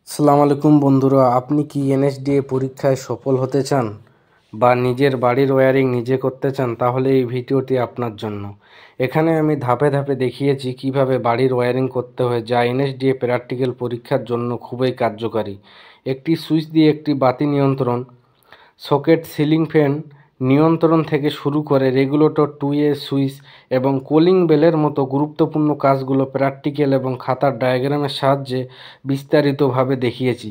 আসসালামু আলাইকুম বন্ধুরা, আপনি কি এনএসডিএ পরীক্ষায় সফল হতে চান বা নিজের বাড়ির ওয়্যারিং নিজে করতে চান? তাহলে এই ভিডিওটি আপনার জন্য। এখানে আমি ধাপে ধাপে দেখিয়েছি কিভাবে বাড়ির ওয়্যারিং করতে হয়, যা এনএসডিএ প্র্যাকটিক্যাল পরীক্ষার জন্য খুবই কার্যকারী। একটি সুইচ দিয়ে একটি বাতি নিয়ন্ত্রণ সকেট, সিলিং ফ্যান নিয়ন্ত্রণ থেকে শুরু করে রেগুলেটর, টু-ওয়ে সুইচ এবং কুলিং বেলের মতো গুরুত্বপূর্ণ কাজগুলো প্র্যাকটিক্যাল এবং খাতার ডায়াগ্রামের সাহায্যে বিস্তারিতভাবে দেখিয়েছি।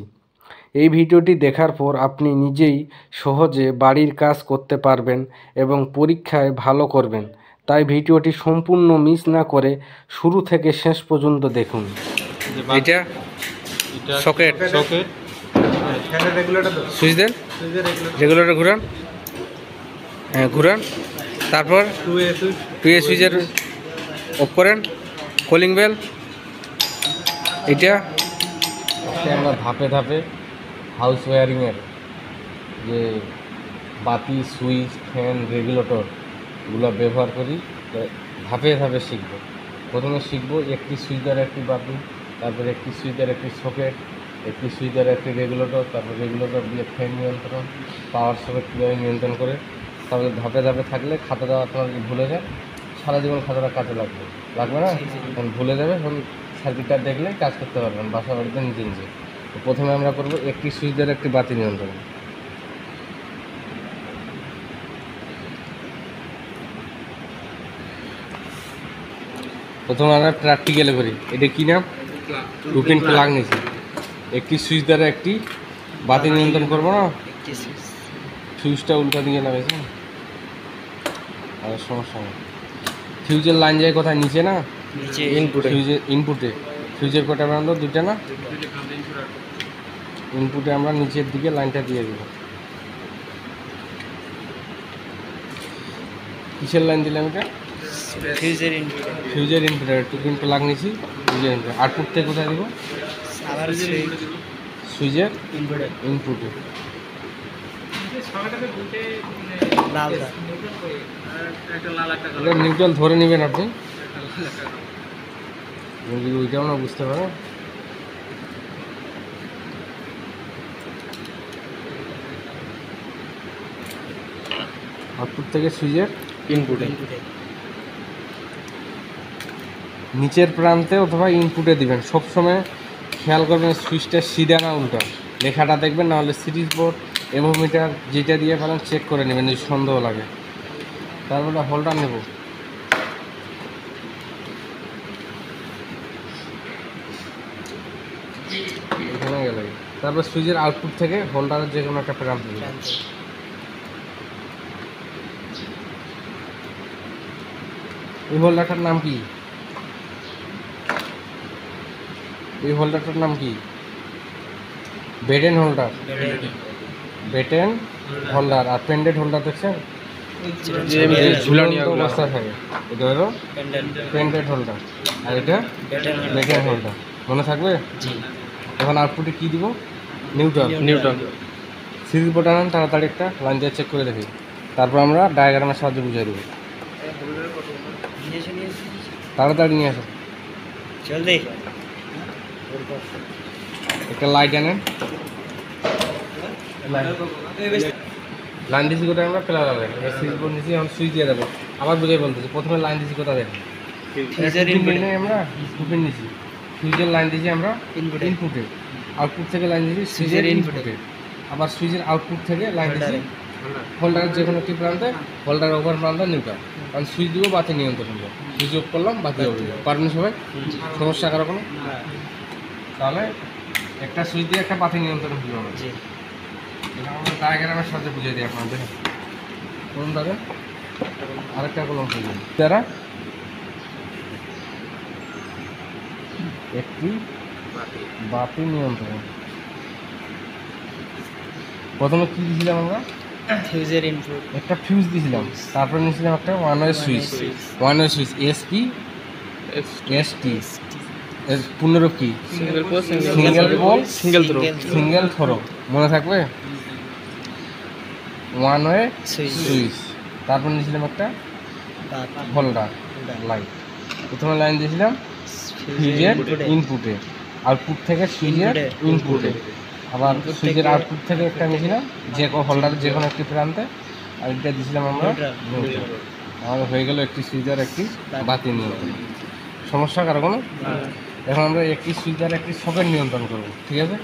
এই ভিডিওটি দেখার পর আপনি নিজেই সহজে বাড়ির কাজ করতে পারবেন এবং পরীক্ষায় ভালো করবেন। তাই ভিডিওটি সম্পূর্ণ মিস না করে শুরু থেকে শেষ পর্যন্ত দেখুন। এটা সকেট, সুইচ দেন, রেগুলেটর ঘুরান, হ্যাঁ ঘুরান, তারপর টু-ওয়ে সুইচের অফ করেন, কলিং বেল। এটা আমরা ধাপে ধাপে হাউস ওয়্যারিংয়ের যে বাতি, সুইচ, ফ্যান, রেগুলেটরগুলো ব্যবহার করি, ধাপে ধাপে শিখব। প্রথমে শিখব একটি সুইচ দ্বারা একটি বাতি, তারপরে একটি সুইচ দ্বারা একটি সকেট, একটি সুইচ দ্বারা একটি রেগুলেটর, তারপর রেগুলেটর দিয়ে ফ্যান নিয়ন্ত্রণ, পাওয়ার সকেট কীভাবে নিয়ন্ত্রণ করে। তারপরে ধাপে ধাপে থাকলে খাতাটা আপনার ভুলে যায়, সারা জীবন খাতাটা কাজে লাগবে না, তখন ভুলে যাবে। এখন সার্কিটটা দেখলে কাজ করতে পারবেন বাসা বাড়িতে নিজে নিজে। প্রথমে আমরা করব একটি সুইচ দ্বারা একটি বাতি নিয়ন্ত্রণ। প্রথমে আমরা প্র্যাকটিক্যালে করি। এটা কি নাম? 2 পিন প্লাগ নিয়েছি। একটি সুইচ দ্বারা একটি বাতি নিয়ন্ত্রণ করবো না, ফিউজটা উল্টা দিকে লাগাইছে আর সমস্যা নেই। ফিউজের লাইন যায় কোথায়? নিচে না, ইনপুটে। ফিউজের কটা বানানো? 2টা না? ইনপুটে আমরা নিচের দিকে লাইনটা দিয়ে দেব। কিসের লাইন দিলাম? এটা ফিউজের ইনপুটে 2 পিন প্লাগ নিয়েছি। ফিউজের ইনপুট। আউটপুট থেকে কোথায় দেবো? সুইচের ইনপুটে। নিউট্রাল ধরে নেবেন আপনি, যদি ওইটাও না বুঝতে পারেন। আউটপুট থেকে সুইচের ইনপুটে, নিচের প্রান্তে অথবা ইনপুটে দিবেন। সবসময় খেয়াল করবেন সুইচটা সিধা না উল্টা, লেখাটা দেখবেন, না হলে সিরিজ বোর্ড, এভোমিটার যেটা দিয়ে পারেন চেক করে নেবেন যদি সন্দেহ লাগে। তারপরে হোল্ডার নেব, এখানে গেলে। তারপর সুইচের আউটপুট থেকে হোল্ডারের যে কোনো একটা প্রান্ত দেবেন। এই হোল্ডারটার নাম কি? এই হোল্ডারটার নাম কি? বেটেন হোল্ডার। বেটেন হোল্ডার। আর পেন্ডেন্ট হোল্ডার দেখছেন ঝুলানো অবস্থা থাকে, এটা হলো পেন্ডেন্ট হোল্ডার, আর এটা বেটেন হোল্ডার। মনে থাকবে? এখন আউটপুটে কি দিব? নিউট্রাল। সিরিজ বোর্ড আনান, তাড়াতাড়ি একটা লাইন দিয়ে চেক করে দেখি। তারপর আমরা ডায়াগ্রামের সাহায্যে বুঝিয়ে দেবো। তাড়াতাড়ি নিয়ে আসো, জলদি। একটা লাইট আনেন, লাইন দিছি কোথায়? আমরা ফেলা যাবে। সুইচ বোর্ড নিচ্ছি, এখন সুইচ দিয়ে দেবো। আবার বুঝে বলতেছি, প্রথমে লাইন দিছি কোথায় দেখেন? আমরা 2 পিন নিচ্ছি, সুইচের লাইন দিয়েছি আমরা ইনপুটে। আউটপুট থেকে লাইন দিয়েছি সুইচের ইনপুটে। আবার সুইচের আউটপুট থেকে লাইন দিয়েছি হোল্ডারের যে কোনো একটি প্রান্তে, হোল্ডারের ওভার প্রান্তে নিউট্রাল। কারণ সুইচ দিব বাতি নিয়ন্ত্রণ করবো। সুইচ অফ করলাম, বাতি অফ হয়ে যাবে। পারবেন সবাই? সমস্যা কারো কোনো? তাহলে একটা সুইচ দিয়ে একটা বাতি নিয়ন্ত্রণ হলো না। এটা আমরা ডায়াগ্রামের সাথে বুঝিয়ে দিই আপনাদের। কলম দাঁড়ে, আরেকটা কলম খুঁজবেন যারা একটি বাতি নিয়ন্ত্রণ। প্রথমে কি দিয়েছিলাম আমরা? ফিউজের ইনপুট, একটা ফিউজ দিয়েছিলাম। তারপরে নিয়েছিলাম একটা ওয়ান-ওয়ে সুইচ। এসপি এসটি এর পুনরূপ কি? Single throw. মনে থাকবে? One way switch. তারপর নিয়েছিলাম একটা হোল্ডার লাইট। প্রথমে লাইন দিয়েছিলাম ফিউজের ইনপুটে, আউটপুট থেকে সুইচের ইনপুটে, আবার সুইচের আউটপুট থেকে একটা নিয়েছিলাম যে হোল্ডারের যে কোনো একটি প্রান্তে, আর এটা দিয়েছিলাম আমরা নিউট্রাল। আমাদের হয়ে গেল একটি সুইচার একটি বাতি নিয়ন্ত্রণ। সমস্যা কারো কোনো? এখন আমরা একটি সুইচার একটি সকেট নিয়ন্ত্রণ করব, ঠিক আছে?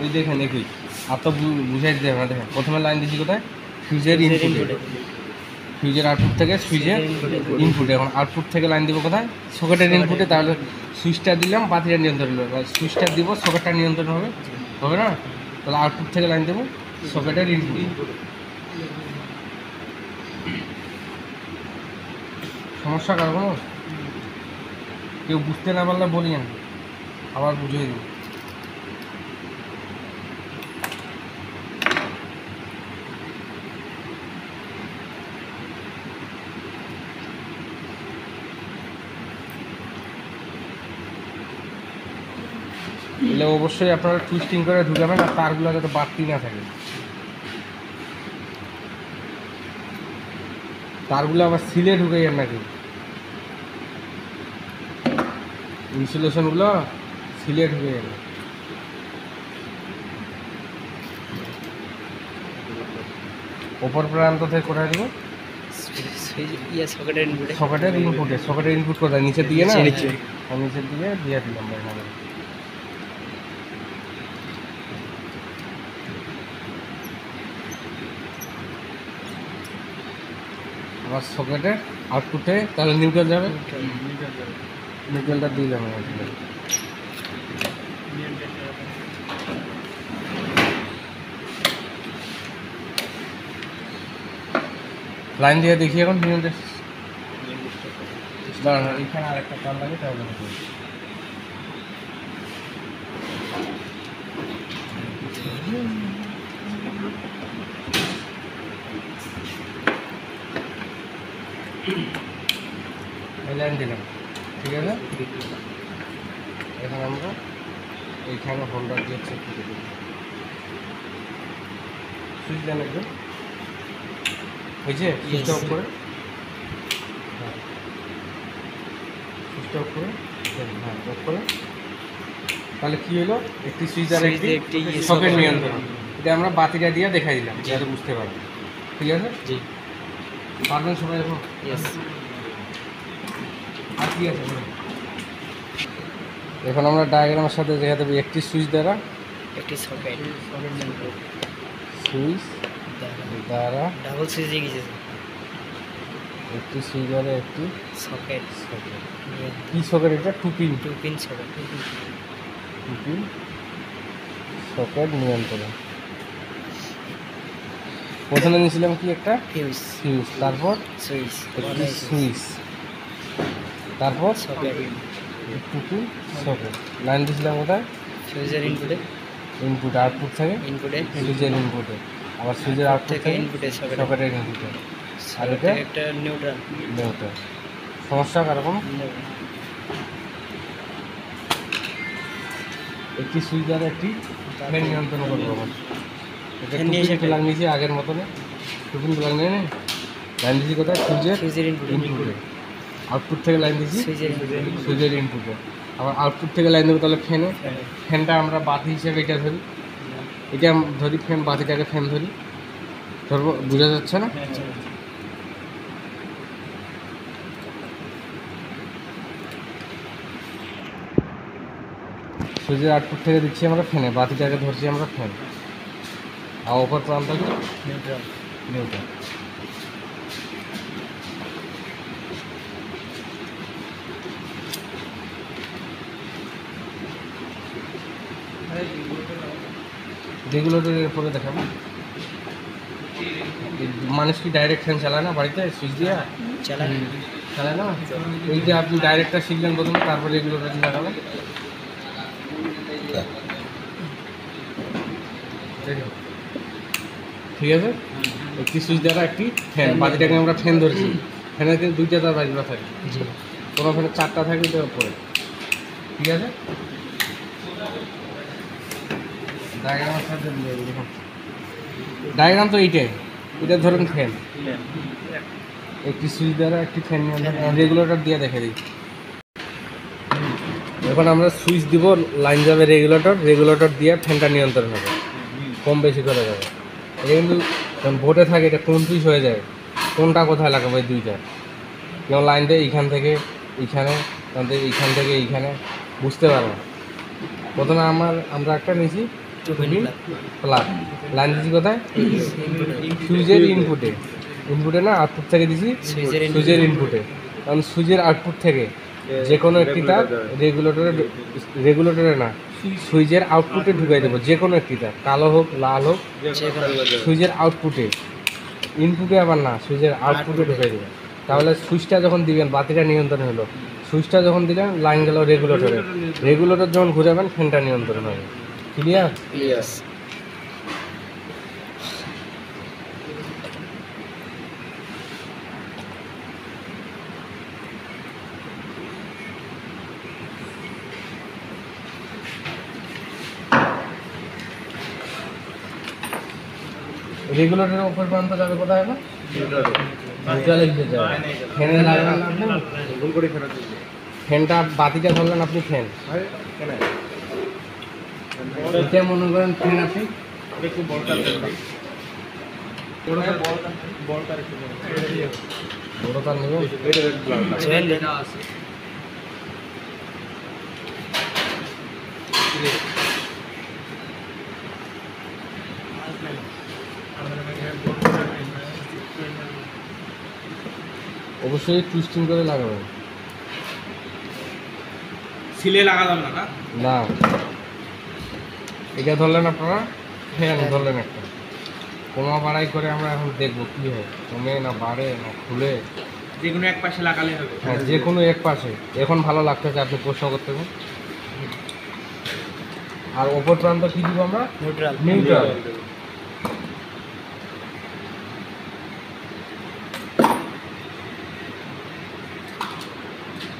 ওই দেখেন একই আর তো বুঝাই দিতে হবে না। দেখেন প্রথমে লাইন দিচ্ছি কোথায়? সুইচের ইনপুটে, সুইচের আউটপুট থেকে সুইচের ইনপুটে। এখন আউটপুট থেকে লাইন দিব কোথায়? সকেটের ইনপুটে। তাহলে সুইচটা দিলাম, বাতিটা নিয়ন্ত্রণ হবে। সুইচটা দিব, সকেটটা নিয়ন্ত্রণ হবে, হবে না? তাহলে আউটপুট থেকে লাইন দেবো সকেটের ইনপুটে। সমস্যা কার কোনো? কেউ বুঝতে না পারলে বলিয়েন, আবার বুঝিয়ে দিই। এলে অবশ্যই আপনারা টুইস্টিং করে ঢুকাবেন, আর তারগুলো যাতে বাড়তি না থাকে। তারগুলো আবার সিলে ঢুকাইয়েন নাকি, ইনসুলেশনগুলো সিলে ঢুকাইয়েন। ওপর প্রান্ত থেকে কোথায় দেবো? সকেটের ইনপুটে। সকেটের ইনপুট কোথায়? নিচে দিয়ে না, নিচের দিকে দিয়ে দিলাম ভাই। আবার সকেটে আউটপুটে তাহলে নিউট্রাল যাবে, নিউট্রালটা দিলাম। লাইন দিয়ে দেখি এখন নিউট্রাল। দাঁড়ান, এখানে আরেকটা তার লাগে তাহলে লাইন দিলাম, ঠিক আছে? এখন আমরা এইখানে হোল্ডার দিয়ে চেক করে দেব। সুইচ দেন একদম, হয়েছে? সুইচটা অফ করে, সুইচটা অফ করে, হ্যাঁ অফ করে। তাহলে কী হলো? একটি সুইচ আর একটি সকেট নিয়ন্ত্রণ। এটা আমরা বাতিটা দিয়ে দেখাই দিলাম যাতে বুঝতে পারবেন, ঠিক আছে? জি, পারবেন সবাই এখন? আর কি আছে এখন আমরা ডায়াগ্রামের সাথে দেখা দেবো একটি সুইচ দ্বারা একটি সকেট, সুইচ দ্বারা ডাবল সুইচ গেছে, একটি সুইচ দ্বারা একটি সকেট। কি সকেট এটা? Two pin socket, two pin socket নিয়ন্ত্রণ। প্রথমে নিয়েছিলাম কি একটা ফিউজ, তারপর সুইচ, তারপর socket, two pin socket. Line দিয়েছিলাম কোথায়? সুইচের ইনপুটে, আউটপুট থেকে ইনপুটে, সুইচের ইনপুটে, আবার সুইচের আউটপুট থেকে ইনপুটে, সকেটের ইনপুটে। আর এটা একটা নিউট্রাল। সমস্যা কারণ একটি সুইচ দ্বারা একটি ফ্যান নিয়ন্ত্রণ করবো। এটা টুপিন লাগিয়েছি আগের মতনে, টুপিন লাগিয়ে নেই। লাইন দিয়েছি কোথায়? সুইচের ইনপুটে। আউটপুট থেকে লাইন দিয়েছি সুইচের ইনপুটে, আবার আউটপুট থেকে লাইন দেবো তাহলে ফ্যানে। ফ্যানটা আমরা বাতি হিসেবে এটা ধরি, এটা ধরি ফ্যান, বাতিটাকে ফ্যান ধরি, ধরবো। বোঝা যাচ্ছে না? সুইচের আউটপুট থেকে দিচ্ছি আমরা ফ্যানে, বাতিটাকে ধরছি আমরা ফ্যান, আর ওপর প্রান্ত নিউট্রাল। রেগুলেটরের উপরে দেখাবো। মানুষ কি ডাইরেক্ট ফ্যান চালায় না বাড়িতে? সুইচ দিয়ে চালায় না? এই যে আপনি ডাইরেক্টটা শিখলেন প্রথমে, তারপরে রেগুলেটর লাগাবেন। ঠিক আছে? একটি সুইচ দ্বারা একটি ফ্যান, বাতিটাকে আমরা ফ্যান ধরছি। ফ্যানের কিন্তু দুইটা তার বাজনা থাকে, কোনো ফ্যানের চারটা থাকে তো উপরে, ঠিক আছে? ডায়াগ্রাম তো এইটাই, এটা ধরুন ফ্যান, একটি সুইচ দ্বারা একটি ফ্যান রেগুলেটর দিয়ে দেখে দিই। এখন আমরা সুইচ দিব, লাইন যাবে রেগুলেটর দিয়ে ফ্যানটা নিয়ন্ত্রণ হবে, কম বেশি করে যাবে। এটা কিন্তু যখন ভোটে থাকে এটা কনফিউজ হয়ে যায়, কোনটা কোথায় লাগাবো এই দুইটা। যেমন লাইন দিয়ে এইখান থেকে এইখানে, এইখান থেকে এইখানে বুঝতে পারবো। প্রথমে আমরা একটা নিয়েছি প্লাগ, লাইন দিয়েছি কোথায়, সুইচের ইনপুটে না আউটপুট থেকে দিয়েছি সুইচের ইনপুটে। কারণ সুইচের আউটপুট থেকে যে কোনো একটি তার রেগুলেটরে না, সুইচের আউটপুটে ঢুকাই দেবো, যে কোনো একটি তার, কালো হোক লাল হোক, সুইচের আউটপুটে, ইনপুটে আবার না, সুইচের আউটপুটে ঢুকাই দেবো। তাহলে সুইচটা যখন দিবেন বাতিটা নিয়ন্ত্রণ হলো, সুইচটা যখন দিলেন লাইন গেল রেগুলেটর যখন ঘুরাবেন ফ্যানটা নিয়ন্ত্রণ হবে। ক্লিয়ার? রেগুলেটরের উপর প্রান্ত যাবে কোথায় হবে, নিউট্রালে দিতে যাবে। ফ্যানে লাগাবেন আপনি, ফ্যানটা বাতিটা ধরলেন আপনি, ফ্যান এটা মনে করেন ফ্যান, আপনি বড় তার নেবেন, অবশ্যই টুইস্টিং করে লাগাবেন, সিলে লাগালাম না। না এটা ধরলেন আপনারা, ফ্যান ধরলেন একটা, কমা বাড়াই করে আমরা এখন দেখবো কী হয়, কমে না বাড়ে না খুলে। যে কোনো এক পাশে লাগালে হবে। হ্যাঁ, যে কোনো এক পাশে। এখন ভালো লাগতেছে, আপনি প্রশ্ন করতে হবে। আর ওপর প্রান্ত কী দিব আমরা, নিউট্রাল।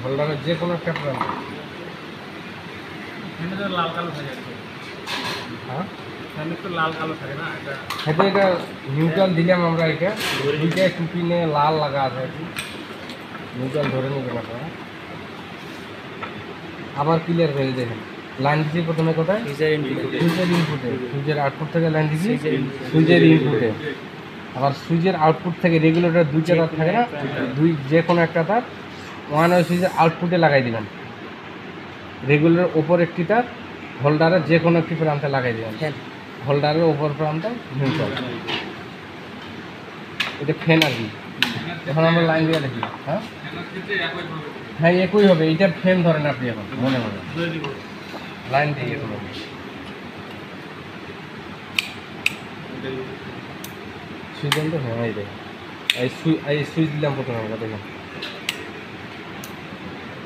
হোল্ডারের যে কোনো একটা প্রান্ত, লাল কালো থাকে। হ্যাঁ তো লাল কালো থাকে না, এটা নিউট্রাল দিলাম আমরা। এটা দুইটা টুপিনে লাল লাগা আছে, নিউট্রাল ধরে নেবেন আপনারা। আবার ক্লিয়ার হয়ে দেখেন, লাইন দিচ্ছি প্রথমে কোথায়, সুইচের ইনপুটে, সুইচের আউটপুট থেকে লাইন দিচ্ছি সুইচের ইনপুটে। আবার সুইচের আউটপুট থেকে রেগুলেটর দুইটা তার থাকে না, যে কোনো একটা তার ওয়ান ওই সুইচের আউটপুটে লাগাই দিবেন। রেগুলেটর ওপর একটি তার হোল্ডারের যে কোনো একটি প্রান্তে লাগাই দিবেন, হোল্ডারের ওপর প্রান্তে নিউট্রাল। এটা ফ্যান আর কি। এখন আমরা লাইন দিয়ে দেখি। হ্যাঁ একই হবে, এইটা ফ্যান ধরেন আপনি এখন মনে মনে লাইন দিয়ে এখন সুইচ দেন তো। হ্যাঁ এই দেখেন, এই সুইচ দিলাম প্রথমে আমরা, দেখেন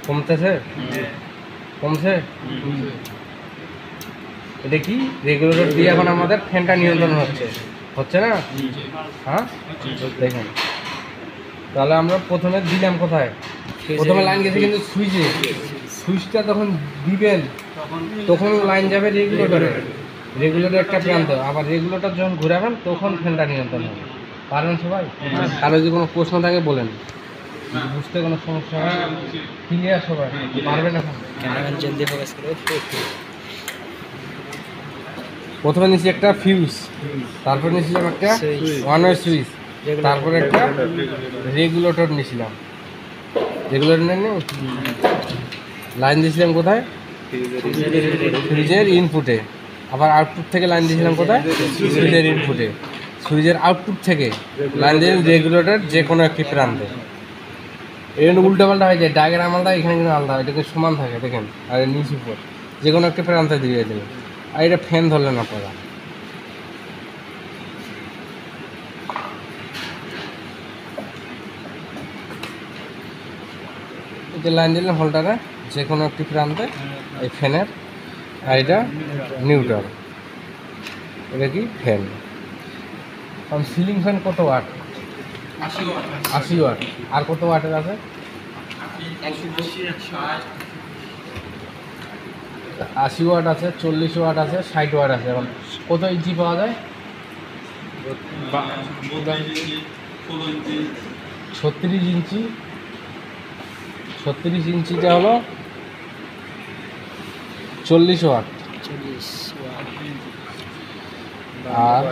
কমতেছে, কমছে। এটা কি রেগুলেটর দিয়ে এখন আমাদের ফ্যানটা নিয়ন্ত্রণ হচ্ছে না? হ্যাঁ দেখেন, তাহলে আমরা প্রথমে দিলাম কোথায়, প্রথমে লাইন গেছে কিন্তু সুইচে, সুইচটা তখন দিবেন তখন লাইন যাবে রেগুলেটর একটা প্রান্ত। আবার রেগুলেটর যখন ঘুরাবেন তখন ফ্যানটা নিয়ন্ত্রণ হবে। পারবেন সবাই? আর যদি কোনো প্রশ্ন থাকে বলেন, বুঝতে কোনো সমস্যা হয়? ক্লিয়ার সবাই? পারবেন এখন? জলদি ফোকাস করো। প্রথমে নিয়েছি একটা ফিউজ, তারপর নিয়েছিলাম একটা ওয়ান ওয়ে সুইচ, তারপরে একটা রেগুলেটর নিয়েছিলাম। রেগুলেটর নেন, লাইন দিয়েছিলাম কোথায়, সুইচের ইনপুটে। আবার আউটপুট থেকে লাইন দিয়েছিলাম কোথায়, সুইচের ইনপুটে। সুইচের আউটপুট থেকে লাইন দিয়ে রেগুলেটর যে কোনো একটি প্রান্তে। এখানে উল্টোপাল্টা হয়ে যায়, ডায়াগ্রাম আলাদা, এখানে কিন্তু আলাদা, এটা কিন্তু সমান থাকে দেখেন। আর নিচ উপর যে কোনো একটা প্রান্তে দিয়ে দেবেন। আর এটা ফ্যান ধরলেন আপনারা, এটা লাইন দিলেন হোল্ডারে যে কোনো একটি প্রান্তে, এই ফ্যানের। আর এটা নিউট্রাল, এটা কি ফ্যান। কারণ সিলিং ফ্যান কত ওয়াট, 80 ওয়াট। আর কত ওয়াটের আছে, 80 ওয়াট আছে, 40 ওয়াট আছে, 60 ওয়াট আছে। এখন কত ইঞ্চি পাওয়া যায়? 36 ইঞ্চি। 36 ইঞ্চিটা হলো 40 ওয়াট। 40 ওয়াট। আর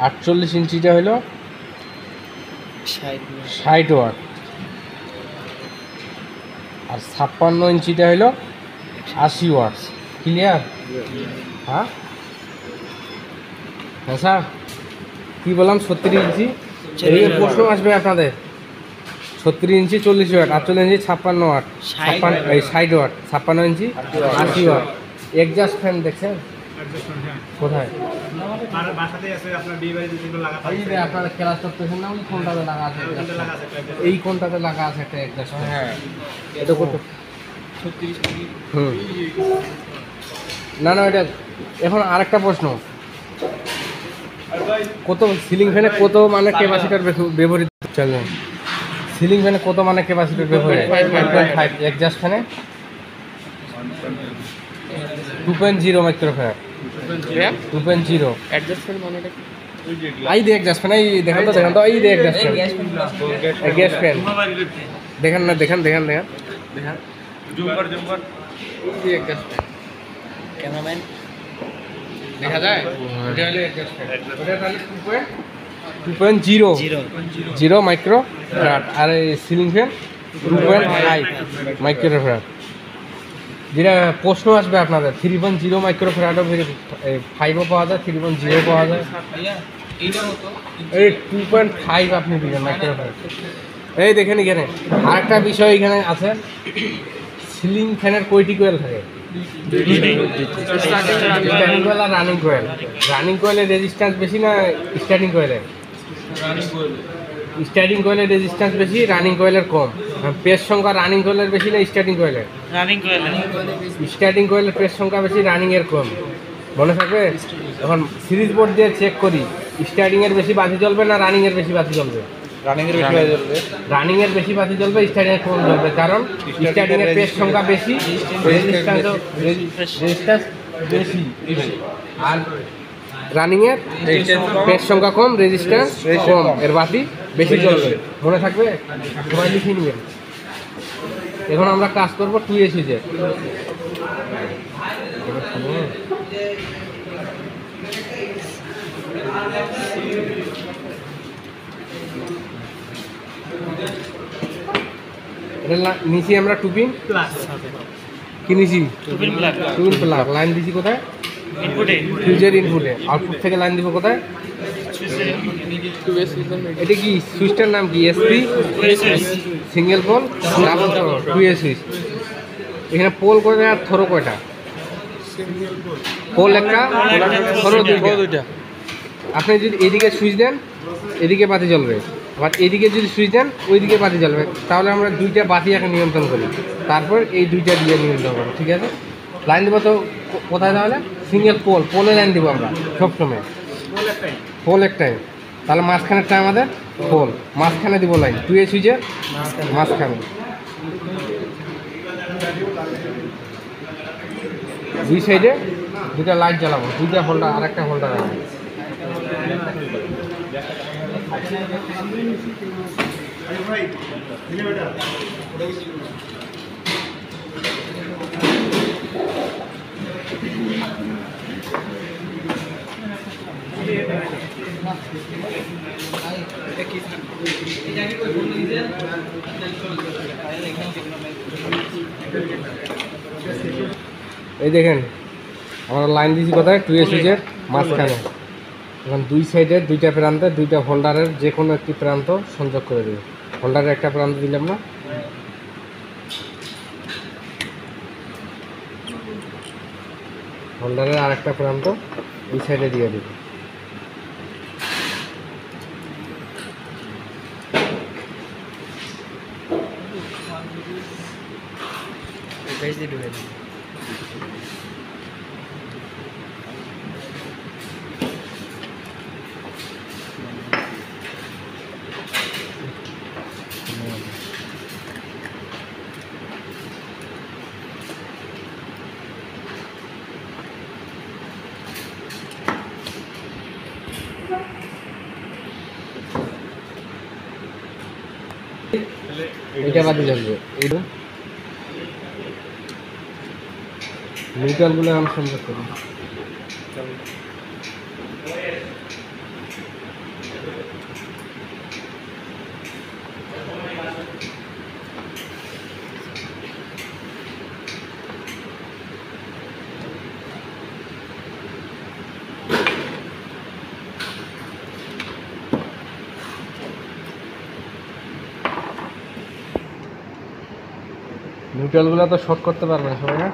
48 ইঞ্চিটা হলো 60 ওয়াট। আর 56 ইঞ্চিটা হলো 80 ওয়াট। ক্লিয়ার? হ্যাঁ হ্যাঁ স্যার, কী বললাম? 36 ইঞ্চি। এই প্রশ্ন আসবে আপনাদের। 36 ইঞ্চি 40 ওয়াট, 48 ইঞ্চি 56 ওয়াট, 60 ওয়াট, 56 ইঞ্চি 80 ওয়াট। এক্সজস্ট ফ্যান দেখছেন কোথায়? আর বাসাতেই আছে আপনার বিয়ে বাড়িতে যেগুলো লাগাতে এই যে আপনারা ক্লাস করতেছেন না, ওই কোনটাতে লাগা আছে? এই কোনটাতে লাগা আছে একটা এক্সজস্ট ফ্যান? হ্যাঁ, এটা কত? 36 হুম, না না, এটা এখন আরেকটা প্রশ্ন, কত সিলিং ফ্যানে কত মানে ক্যাপাসিটার ব্যবহৃত চলে? সিলিং ফ্যানে কত মানে ক্যাপাসিটার ব্যবহৃত? 5.5। এক্সজস্ট ফ্যানে 2.0 মাইক্রোফ্যারাড। 2.0 অ্যাডজাস্ট ফ্যান মানে কি? এই যে এক্সজস্ট ফ্যান, এই দেখেন তো, দেখেন তো, এই যে এক্সজস্ট ফ্যান, গ্যাস ফ্যান দেখেন না, দেখেন দেখেন দেখেন দেখেন, জুম্পার এই যে এক্সজস্ট ফ্যান ক্যামেরাম্যান দেখা যায়। এটা হলো এক্সজস্ট ফ্যান, ওটা তাহলে 2.0 0 মাইক্রোফ্যারাড। আর এই সিলিং ফ্যান 2.5 মাইক্রোফ্যারাড। যেটা প্রশ্ন আসবে আপনাদের, 3.0 মাইক্রোফ্যারাডও 5ও পাওয়া যায়, 3.0 পাওয়া যায়। এই 2.5 আপনি দিবেন মাইক্রোফ্যারাড। এই দেখেন এখানে আরেকটা বিষয় এখানে আছে, সিলিং ফ্যানের কয়টি কোয়েল থাকে? স্টার্টিং কোয়েল আর রানিং কোয়েল। রানিং কোয়েলের রেজিস্ট্যান্স বেশি না স্টার্টিং কোয়েলের? স্টার্টিং কোয়েলের রেজিস্ট্যান্স বেশি, রানিং কোয়েলের কম। পেজ সংখ্যা রানিং কোয়েলের বেশি না স্টার্টিং কোয়েলের? Running coil. স্টার্টিং কোয়েলের পেজ সংখ্যা বেশি, রানিংয়ের কম। মনে থাকবে? এখন সিরিজ বোর্ড দিয়ে চেক করি, স্টার্টিংয়ের বেশি বাতি জ্বলবে না রানিংয়ের বেশি বাতি জ্বলবে? রানিংয়ের বেশি বাতি জ্বলবে। রানিংয়ের বেশি বাতি জ্বলবে, স্টার্টিংয়ের কম জ্বলবে। কারণ স্টার্টিংয়ের পেজ সংখ্যা বেশি, রেজিস্ট্যান্স বেশি। আর রানিংয়ের পেজ সংখ্যা কম, রেজিস্ট্যান্স কম, এর বাতি বেশি জ্বলবে। মনে থাকবে? সবাই লিখে নেবেন। এখন আমরা কাজ করবো 2A সুইচে। এটা নিচে আমরা টুপিন প্লাস কি নিছি? Two-pin plug. Two-pin plug line দিছি কোথায়? ইনপুটে। ফিউজের ইনপুটে। আউটপুট থেকে লাইন দিব কোথায়? এটা কি সুইচটার নাম কি? SP single pole double 2A switch. এখানে পোল কয়টা আর থ্রো কয়টা? পোল একটা, থ্রো দুইটা। আপনি যদি এদিকে সুইচ দেন এদিকে বাতি জ্বলবে, আবার এদিকে যদি সুইচ দেন ওইদিকে বাতি জ্বলবে। তাহলে আমরা দুইটা বাতি একে নিয়ন্ত্রণ করি, তারপর এই দুইটা দিয়ে নিয়ন্ত্রণ করি। ঠিক আছে? লাইন দেবো তো কোথায়? তাহলে সিঙ্গেল পোল, পোলে লাইন দেবো আমরা সবসময়। পোল একটাই, তাহলে মাঝখানেরটা আমাদের পোল, মাঝখানে দিব লাইন 2A সুইচের মাঝখানে। দুই সাইডে দুটা লাইট জ্বালাবো, দুইটা হোল্ডার আর একটা হোল্ডার আছে। এই দেখেন আমরা লাইন দিয়েছি কোথায়? 2A সুইচের মাঝখানে। এখন দুই সাইডের দুইটা প্রান্তে দুইটা হোল্ডারের যে কোনো একটি প্রান্ত সংযোগ করে দেবে। হোল্ডারের একটা প্রান্ত দিলাম না, হোল্ডারের আর একটা প্রান্ত এই সাইডে দিয়ে দেবে। পেজ দিয়ে ঢুকে দিই। এটা বাদে জ্বলবে। এইটা নিউট্রালগুলো আমি সংযোগ করি। নিউট্রালগুলো তো শর্ট করতে পারবে না সবাই, না?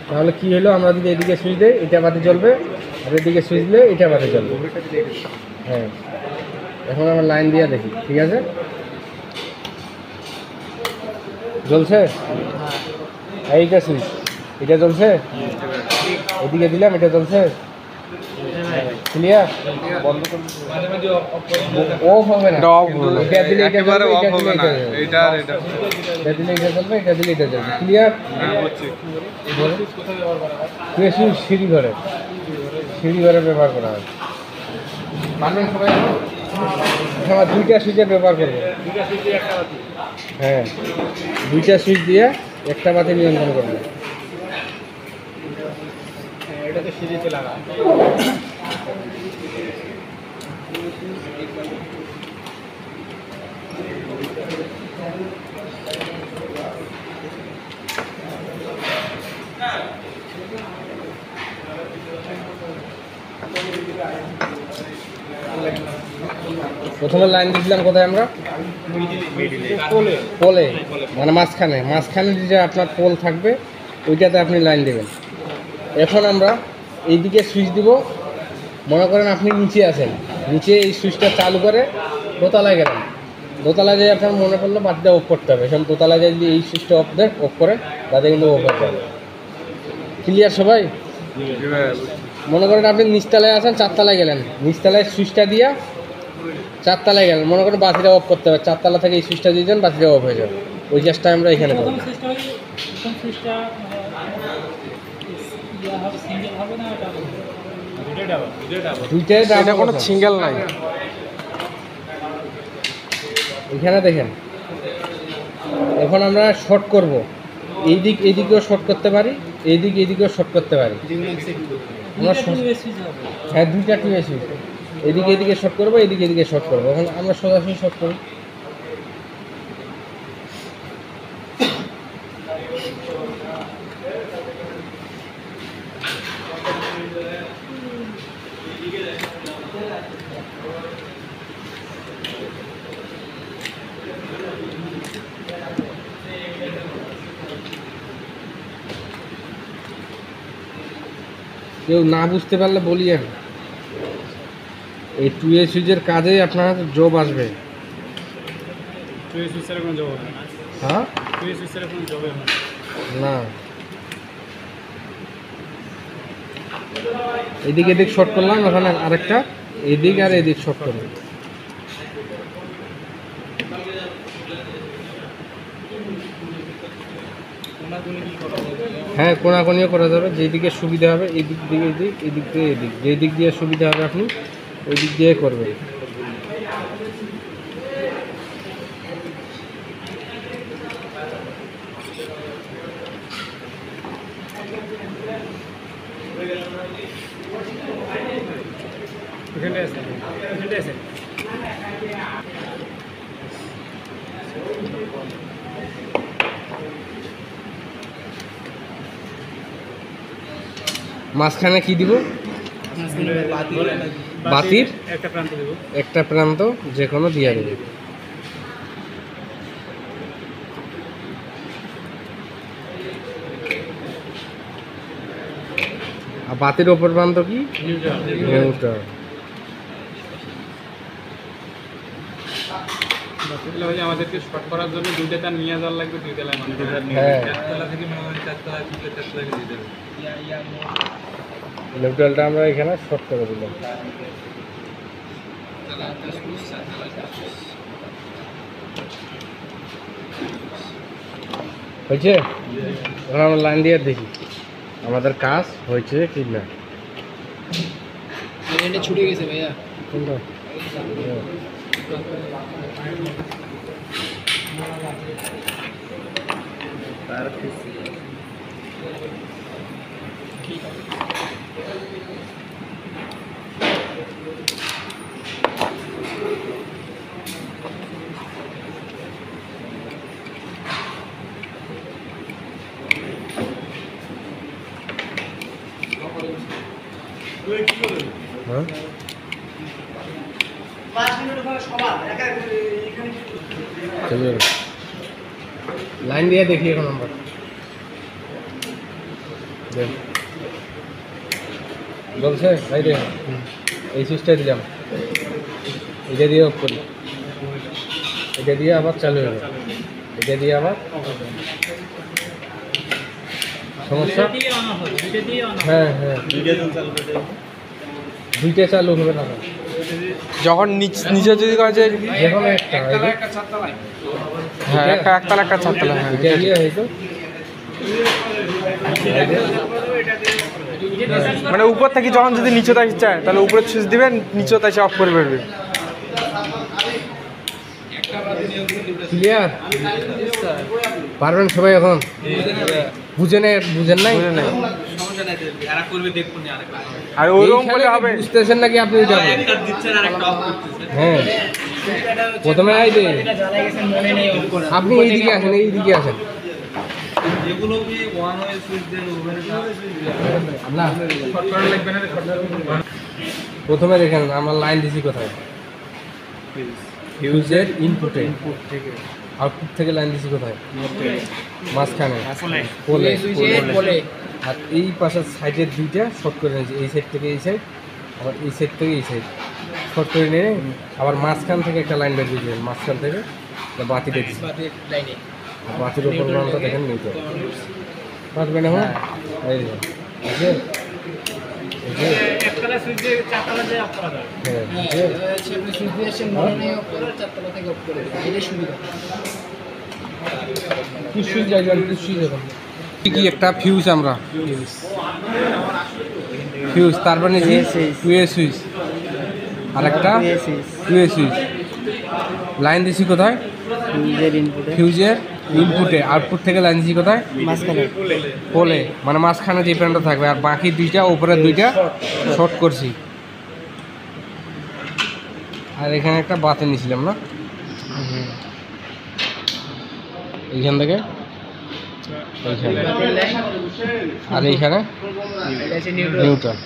তাহলে কি হলো, আমরা যদি এদিকে সুইচ দিই এটা বাদে জ্বলবে, আর এদিকে সুইচ দিলে এটা বাদে জ্বলবে। হ্যাঁ, এখন আমরা লাইন দিয়ে দেখি। ঠিক আছে, জ্বলছে। এইটা সুইচ, এটা জ্বলছে। এদিকে দিলাম, এটা জ্বলছে। ক্লিয়ার। অফ হবে না, এটা দিলে এটা জ্বলবে, এটা দিলে এটা জ্বলবে, এটা দিলে এটা জ্বলবে, এটা দিলে এটা জ্বলবে। ক্লিয়ার। সিঁড়ি ঘরে ব্যবহার করা হয়। মানবেন সবাই? আমার দুইটা সুইচের ব্যবহার করবো। হ্যাঁ, দুইটা সুইচ দিয়ে একটা বাতি নিয়ন্ত্রণ করবো। এটা তো সিঁড়িতে লাগা। প্রথমে লাইন দিয়েছিলাম কোথায় আমরা? পোলে, মানে মাঝখানে যে আপনার পোল থাকবে ওইটাতে আপনি লাইন দেবেন। এখন আমরা এইদিকে সুইচ দিব। মনে করেন আপনি নিচে আছেন, নিচে এই সুইচটা চালু করে দোতলায় গেলেন। দোতলায় যেয়ে আপনার মনে করলো বাতিটা অফ করতে হবে, এখন দোতলায় যায় যদি এই সুইচটা অফ করে তাতে কিন্তু অফ হয়ে যাবে। ক্লিয়ার সবাই? মনে করেন আপনি নিচতলায় আছেন, চারতলায় গেলেন, নিচতলায় সুইচটা দিয়া চারতলায় গেলেন, মনে করেন বাতিটা অফ করতে হবে, চারতলা থেকে এই সুইচটা দিয়ে দেন, বাতিটা অফ হয়ে যাবে। ওই চেষ্টা আমরা এখানে করব। দুইটাই এটা কোনো সিঙ্গেল নাই। এখানে দেখেন, এখন আমরা শর্ট করব। এইদিকেও শর্ট করতে পারি, এইদিকেও শর্ট করতে পারি। হ্যাঁ, দুইটা টিউএস সুইচ। এদিকে শর্ট করবো, এদিকে শর্ট করবো। এখন আমরা সোজাসুজি শর্ট করি। কেউ না বুঝতে পারলে বলি, আমি এই টুয়ে সুইচের কাজে আপনার জব আসবে। হ্যাঁ, না, এদিক শর্ট করলাম, ওখানে আরেকটা এদিক আর এদিক শর্ট করলাম। হ্যাঁ, কোনাকুনিও করা যাবে, যেদিকে সুবিধা হবে। এদিক দিয়ে এদিক দিয়ে এদিক, যেদিক দিয়ে সুবিধা হবে আপনি ওই দিক দিয়ে করবেন। মাঝখানে কি দিব? বাতির একটা প্রান্ত যে কোনো দিয়ে দেবে। আর বাতির ওপর প্রান্ত কি? নিউট্রাল। এগুলো হচ্ছে আমাদেরকে শর্ট করার জন্য দুইটা তার নিয়ে যাওয়ার লাগবে, দুই তলায় মানুষ হ্যাঁ চারতলা থেকে মনে হয় চারতলায় তুলে চারতলাকে দিয়ে দেবে। নিউট্রালটা আমরা এখানে শর্ট করে দিলাম। হয়েছে? এখন আমরা লাইন দিয়ে দেখি আমাদের কাজ হয়েছে কি না। ছুটে গেছে ভাইয়া। কোনটা? হ্যাঁ লাইন দিয়ে দেখি এখন আমরা বলছে ভাই রে এই সুইচটা দিলাম, এটা দিয়ে অফ করি, এটা দিয়ে আবার চালু হবে, এটা দিয়ে আবার সমস্যা। হ্যাঁ হ্যাঁ দুইটা চালু হবে না যখন নিচে যদি করা যায়, যে কোনো একটা হ্যাঁ একটা একতলা একটা চারতলা, হ্যাঁ এটা দিয়ে হয়তো মানে উপর থেকে যখন যদি নিচে তাই চায় তাহলে উপরে সুইচ দিবেন, নিচে তাই অফ করে পারবে। ক্লিয়ার পারবেন সবাই এখন? বুঝেন নাই? আর ওরকম বলে হবে, বুঝতেছেন নাকি আপনি? হ্যাঁ প্রথমে আইবে আপনি এইদিকে আসেন, এইদিকে আসেন। প্রথমে দেখেন আমরা লাইন দিছি কোথায়? ফিউজের ইনপুটে। আউটপুট থেকে লাইন দিছি কোথায়? মাঝখানে পোলে। আর এই পাশের সাইডের দুইটা শর্ট করে নিয়েছি, এই সাইড থেকে এই সাইড, আবার এই সাইড থেকে এই সাইড শর্ট করে নিয়ে আবার মাঝখান থেকে একটা লাইন বের দিয়েছিলেন, মাঝখান থেকে বাতিটা দিচ্ছি, বাতির ওপর নামটা দেখেন নিতে পারবেন এখন। এই যে কি একটা ফিউজ, আমরা ফিউজ তারপর নিয়েছি টুয়ে সুইচ, আর একটা টুয়ে সুইচ। লাইন দিছি কোথায়? ফিউজের ইনপুটে। আউটপুট থেকে লাইন দিছি কোথায়? পোলে, মানে মাঝখানে যে প্যানটা থাকবে, আর বাকি দুইটা উপরে দুইটা শর্ট করছি। আর এখানে একটা বাতি নিয়েছিলাম না, এইখান থেকে এইখানে, আর এইখানে নিউট্রাল।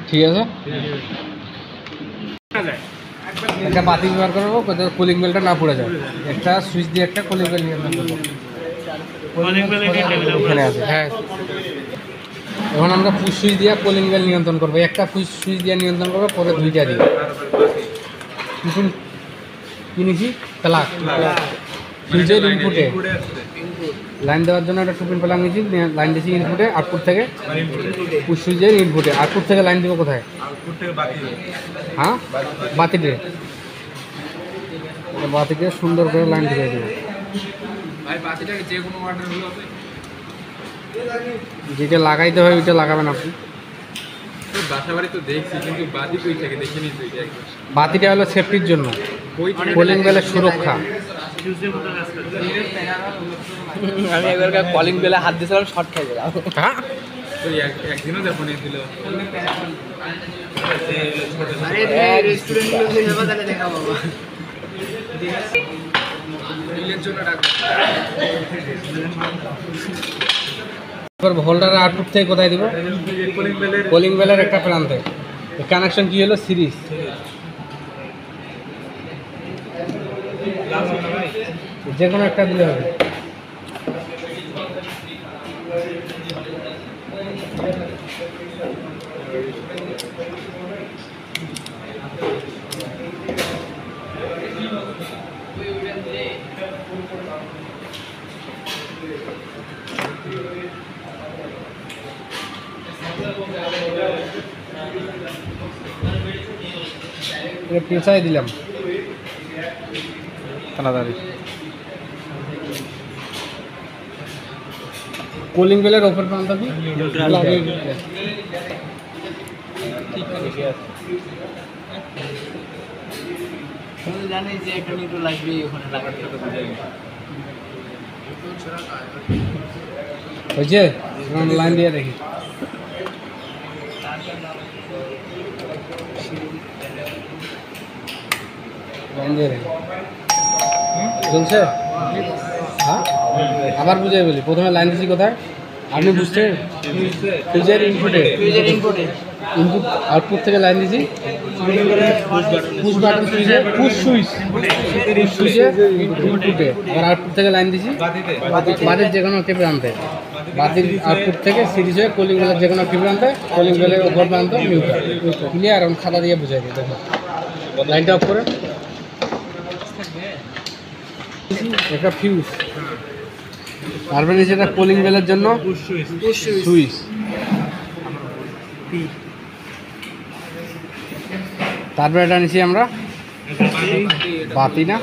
ঠিক আছে, একটা বাতি ব্যবহার করবো কুলিং বেলটা না পড়ে যায়। একটা সুইচ দিয়ে একটা কুলিং বেল নিয়ন্ত্রণ করবো, এখানে আছে। হ্যাঁ এখন আমরা পুশ সুইচ দিয়ে কুলিং বেল নিয়ন্ত্রণ করবো, একটা পুশ সুইচ দিয়ে নিয়ন্ত্রণ করবো, পরে দুইটা দিয়ে কিনেছি প্লাগ। ফিউজের ইনপুটে লাইন দেওয়ার জন্য একটা টুপিন প্লাগ নিয়েছি, লাইন দিয়েছি ইনপুটে। আউটপুট থেকে পুশ সুইচের ইনপুটে। আউটপুট থেকে লাইন দিব কোথায়? হ্যাঁ বাতিতে, বাতিতে সুন্দর করে লাইন দিয়ে দেবো। যেটা লাগাইতে হয় ওইটা লাগাবেন আপনি। বাতিটা হলো সেফটির জন্য, কলিং বেলের সুরক্ষা। আমি একবার কলিং বেলে হাত দিয়েছিলাম, শর্ট খেয়ে গেলাম। হ্যাঁ একদিনও দেখো নি দিল হোল্ডার আউটপুট থেকে কোথায় দিব? কলিং বেলের একটা প্রান্তে। কানেকশন কি হলো? সিরিজ। যে কোনো একটা দিলে হবে। পেঁচাই দিলাম তাড়াতাড়ি। কলিং বেলের ওপর প্রান্ত কি জানি যে একটা নিউট্রাল লাগবে ওখানে লাগাতে হয়েছে? লাইন দিয়ে দেখি। লাইন দিয়ে দেখি চলছে। হ্যাঁ আবার বুঝাই বলি, প্রথমে লাইন দিচ্ছি কোথায় আপনি বুঝতে ফিউজের ইনপুটে ইনপুট আউটপুট থেকে লাইন দিছি পুশ বাটন সুইচে পুশ সুইচে ইনপুটে আর আউটপুট থেকে লাইন দিছি বাতির যে কোনো একটি প্রান্তে, বাতির আউটপুট থেকে সিরিজ হয়ে কলিং বেলের যে কোনো একটি প্রান্তে, কলিং বেলের ওপর প্রান্ত নিউট্রাল। ক্লিয়ার? এখন খাতা দিয়ে বুঝাই দিই। দেখো লাইনটা অফ করে একটা ফিউজ, তারপরে নিচে একটা কলিং বেলের জন্য সুইচ, তারপরে এটা নিচ্ছি আমরা বাতি না,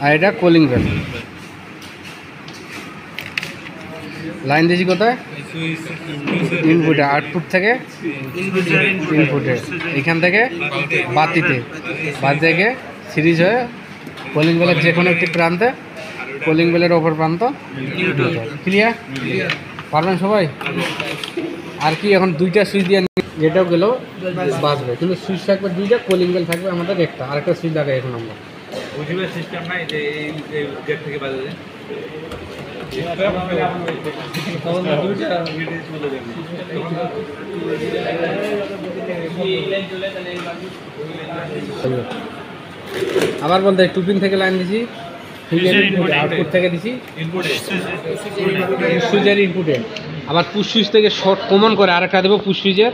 আর এটা কলিং বেল। লাইন দিয়েছি কোথায়? ইনপুটে, আউটপুট থেকে ইনপুটে, এখান থেকে বাতিতে, বাতি থেকে সিরিজ হয়ে কলিং বেলের যে কোনো একটি প্রান্তে, কলিং বেলের ওপর প্রান্ত। ক্লিয়ার? পারবেন সবাই? আর কি এখন দুইটা সুইচ দিয়ে যেটাও গেলেও বাজবে, কিন্তু সুইচ থাকবে দুইটা, কলিং বেল থাকবে আমাদের একটা, আরেকটা সুইচ লাগাই এখন আমরা। সিস্টেম নাই যে এই গেট থেকে বাজাবে। আবার বলতে টুপিন থেকে লাইন দিছি, আউটপুট থেকে দিছি সুইচের ইনপুটে, আবার পুশ সুইচ থেকে শর্ট কমন করে আরেকটা দেবো পুশ সুইচের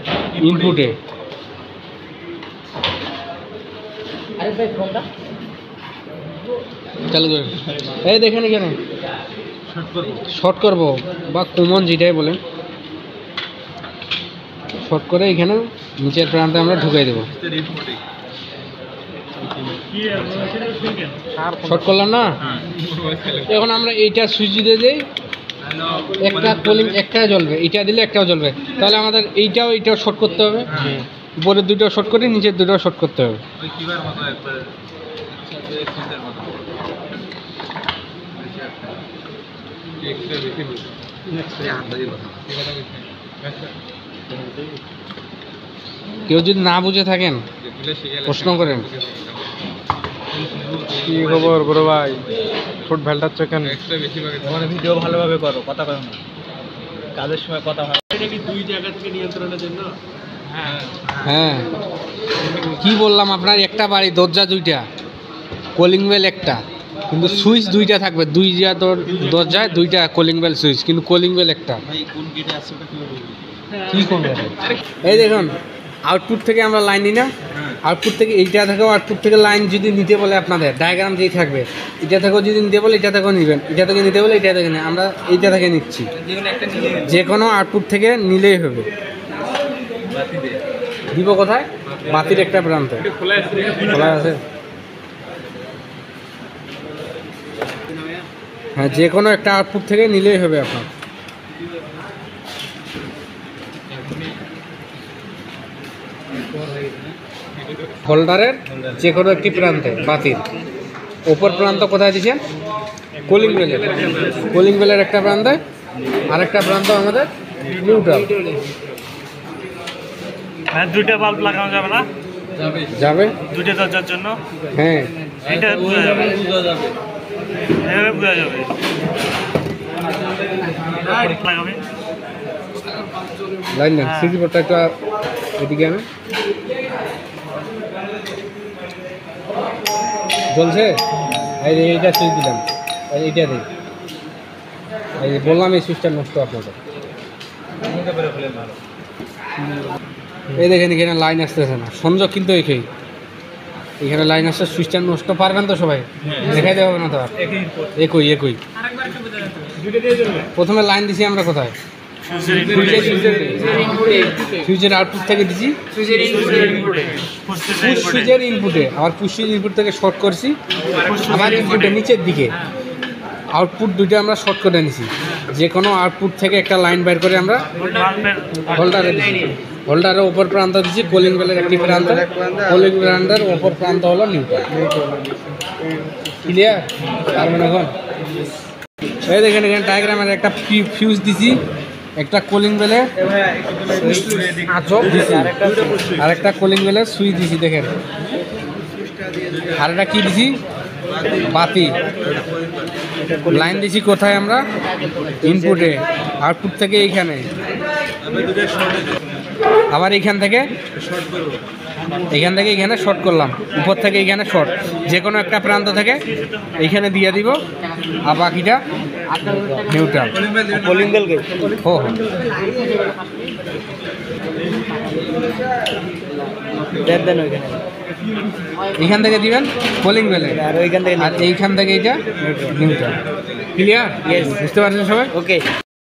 ইনপুটে। চালু করে এই দেখেন এখানে শর্ট করবো বা কমন যেটাই বলেন, শর্ট করে এখানে নিচের প্রান্তে আমরা ঢুকাই দেবো। শর্ট করলাম না, এখন আমরা এইটা সুইচ দিয়ে দিই, একটা কলিং একটা জ্বলবে, এইটা দিলে একটাও জ্বলবে, তাহলে আমাদের এইটাও শর্ট করতে হবে, উপরের দুটো শর্ট করি, নিচের দুটো শর্ট করতে হবে। কেউ যদি না বুঝে থাকেন প্রশ্ন করেন। কি খবর বড় ভাই, ঠোঁট ভেলটাচ্ছ কেন? ওখানে ভিডিও ভালোভাবে করো, কথা করো না, কাজের সময় কথা ভালো। এটা কি দুই জায়গা থেকে নিয়ন্ত্রণের জন্য? হ্যাঁ কি বললাম আপনার, একটা বাড়ি দরজা দুইটা, কলিং বেল একটা, কিন্তু সুইচ দুইটা থাকবে, দুইটা দরজায় দুইটা কলিং বেল সুইচ, কিন্তু কলিং বেল একটা। কি করবে? এই দেখুন আউটপুট থেকে আমরা লাইন নিই না, আউটপুট থেকে এইটা থেকেও আউটপুট থেকে লাইন যদি নিতে বলে আপনাদের ডায়াগ্রাম যেই থাকবে, এটা থেকেও যদি নিতে বলে এটা থেকেও নেবেন, এটা থেকে নিতে বলে এটা থেকে নেই, আমরা এইটা থেকে নিচ্ছি, যে কোনো আউটপুট থেকে নিলেই হবে। দিব কোথায়? বাতির একটা প্রান্তে খোলা আছে। হ্যাঁ যে কোনো একটা আউটপুট থেকে নিলেই হবে আপনার। হোল্ডারের যে কোনো একটি প্রান্তে বাতির ওপর প্রান্ত কোথায় দিচ্ছেন? কলিং বেলের, কলিং বেলের একটা প্রান্তে, আরেকটা প্রান্ত আমাদের নিউট্রাল। হ্যাঁ দুইটা বাল্ব লাগানো যাবে না? যাবে দুইটা দরজার জন্য। হ্যাঁ এটা বোঝা যাবে, এভাবে বোঝা যাবে। লাগাবে লাইন দেন, সিটি বোর্ডটা একটু এদিকে আনে। জ্বলছে? এই যে এইটা সুইচ দিলাম, এইটা দিই, এই যে বললাম এই সুইচটা নষ্ট আপনাদের। এই দেখেন এখানে লাইন আসতেছে না, সংযোগ কিন্তু এখানে লাইন আসছে, সুইচটা নষ্ট পারবেন তো সবাই? দেখাই দেওয়া হবে না তো আর, একই প্রথমে লাইন দিছি আমরা কোথায়? সুইচের আউটপুট থেকে দিছি পুশ সুইচের ইনপুটে, আবার পুশ সুইচ ইনপুট থেকে শর্ট করছি আবার ইনপুটে নিচের দিকে। আউটপুট দুইটা আমরা শর্ট করে নিছি। যে কোনো আউটপুট থেকে একটা লাইন বের করে আমরা হোল্ডারে দিছি। হোল্ডারের ওপর প্রান্ত দিচ্ছি কলিং বেলের একটি প্রান্ত, কলিং বেলের ওপর প্রান্ত হলো নিউট্রাল। ক্লিয়ার? তার মানে এখন এই দেখেন এখানে ডায়াগ্রামের একটা ফিউজ দিছি, একটা কলিং বেলে আচক দিছি, আর একটা কলিং বেলের সুইচ দিছি। দেখেন আর একটা কি দিছি? বাতি। লাইন দিছি কোথায় আমরা? ইনপুটে। আউটপুট থেকে এইখানে, আবার এইখান থেকে এখানে শর্ট করলাম, উপর থেকে এইখানে শর্ট। যে কোনো একটা প্রান্ত থেকে এইখানে দিয়ে দিব, আর বাকিটা নিউট্রাল। কলিং বেল কে হো দেন ওইখানে, এইখান থেকে দিবেন কলিং বেলে, আর ওইখান থেকে আর এইখান থেকে এইটা নিউট্রাল। ক্লিয়ার? বুঝতে পারছেন সবাই? ওকে।